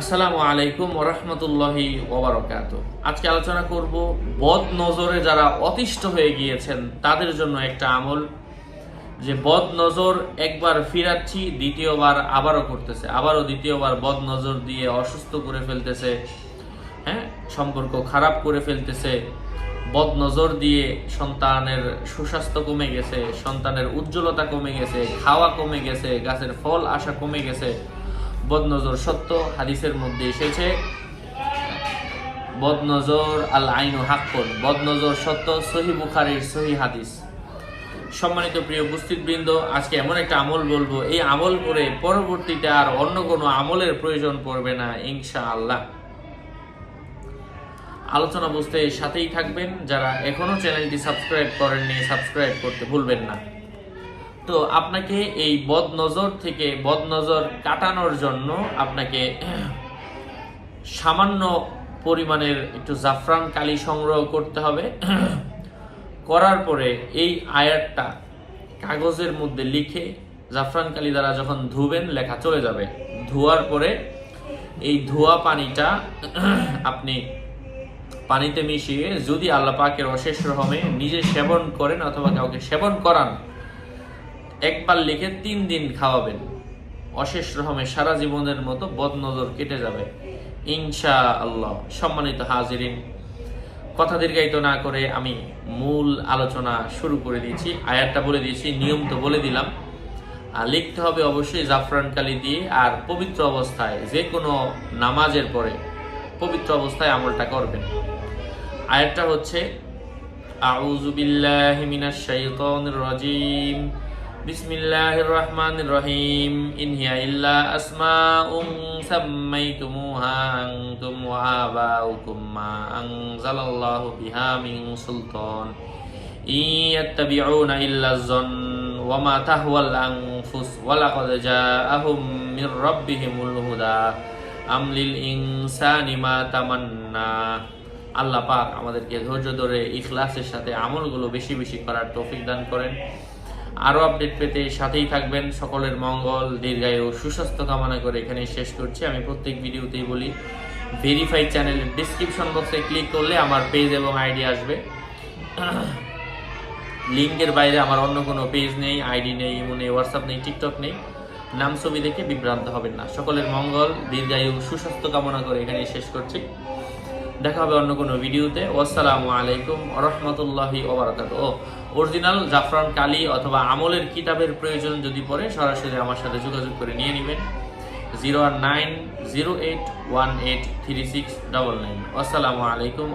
আসসালামু আলাইকুম ওয়া রাহমাতুল্লাহি ওয়া বারাকাতুহু। আজকে আলোচনা করব বদ নজরে যারা অতিষ্ঠ হয়ে গিয়েছেন তাদের জন্য একটা আমল, যে বদ নজর একবার ফিরাচ্ছি দ্বিতীয়বার আবারও করতেছে, আবারও দ্বিতীয়বার বদ নজর দিয়ে অসুস্থ করে ফেলতেছে, সম্পর্ক খারাপ করে ফেলতেছে। বদ নজর দিয়ে সন্তানের সুস্বাস্থ্য কমে গেছে, সন্তানের উজ্জ্বলতা কমে গেছে, খাওয়া কমে গেছে, গাছের ফল আসা কমে গেছে। বদনজর সত্য, হাদিসের মধ্যে এসেছে বদনজর আল আইনু হাক্কুন, বদনজর সত্য, সহি বুখারীর সহি হাদিস। সম্মানিত প্রিয় উপস্থিতবৃন্দ, আজকে এমন একটা আমল বলবো, এই আমল করে পরবর্তীতে আর অন্য কোনো আমলের প্রয়োজন পড়বে না ইনশাআল্লাহ। আলোচনা বুঝতে সাথেই থাকবেন। যারা এখনো চ্যানেলটি সাবস্ক্রাইব করেননি, সাবস্ক্রাইব করতে ভুলবেন না। তো আপনাকে এই বদনজর থেকে বদনজর কাটানোর জন্য আপনাকে সামান্য পরিমাণের একটু জাফরান কালি সংগ্রহ করতে হবে। করার পরে এই আয়াতটা কাগজের মধ্যে লিখে জাফরান কালি দ্বারা যখন ধুবেন লেখা চলে যাবে। ধোয়ার পরে এই ধোয়া পানিটা আপনি পানিতে মিশিয়ে যদি আল্লাহ পাকের অশেষ রহমে নিজে সেবন করেন অথবা কাউকে সেবন করান, একবার লিখে 3 দিন খাওয়াবেন, অশেষ রহমে সারা জীবনের মতো বদনজর কেটে যাবে ইনশাআল্লাহ। সম্মানিত হাজিরিন, কথা দীর্ঘায়িত না করে আমি মূল আলোচনা শুরু করে দিয়েছি। আয়াতটা বলে দিয়েছি, নিয়ম তো বলে দিলাম। আর লিখতে হবে অবশ্যই জাফরান কালি দিয়ে, আর পবিত্র অবস্থায়, যে কোনো নামাজের পরে পবিত্র অবস্থায় আমলটা করবেন। আয়াতটা হচ্ছে আউযু বিল্লাহি মিনাশ শাইতানির রাজিম, বিসমিল্লাহির রহমানির রহিম, ইন হিয়া ইল্লা আসমাউন সাম্মাইতুমুহা আনতুম ওয়া আবাউকুম মা আনজালাল্লাহু বিহা মিন সুলতান ইয়াত্তাবিউনা ইল্লা যন ওয়া মা তাহওয়াল আনফুস ওয়া লাকাদ জাআহুম মির রাব্বিহিমুল হুদা আম লিল ইনসানি মা তামান্না। আল্লাহ পাক আমাদেরকে ধৈর্য ধরে ইখলাসের সাথে আমলগুলো বেশি বেশি করার তৌফিক দান করেন। আরও আপডেট পেতে সাথেই থাকবেন। সকলের মঙ্গল, দীর্ঘায়ু, সুস্বাস্থ্য কামনা করে এখানে শেষ করছি। আমি প্রত্যেক ভিডিওতেই বলি, ভেরিফাইড চ্যানেলের ডিসক্রিপশন বক্সে ক্লিক করলে আমার পেজ এবং আইডি আসবে। লিঙ্কের বাইরে আমার অন্য কোনো পেজ নেই, আইডি নেই, ইমো নেই, হোয়াটসঅ্যাপ নেই, টিকটক নেই। নাম ছবি দেখে বিভ্রান্ত হবেন না। সকলের মঙ্গল, দীর্ঘায়ু, সুস্বাস্থ্য কামনা করে এখানে শেষ করছি। দেখা হবে অন্য কোনো ভিডিওতে। আসসালামু আলাইকুম ওয়া রাহমাতুল্লাহি ওয়া বারাকাতুহু। অরিজিনাল জাফরান কালি অথবা আমলের কিতাবের প্রয়োজন যদি পড়ে, সরাসরি আমার সাথে যোগাযোগ করে নিয়ে নেবেন। 01908183699। আসসালামু আলাইকুম।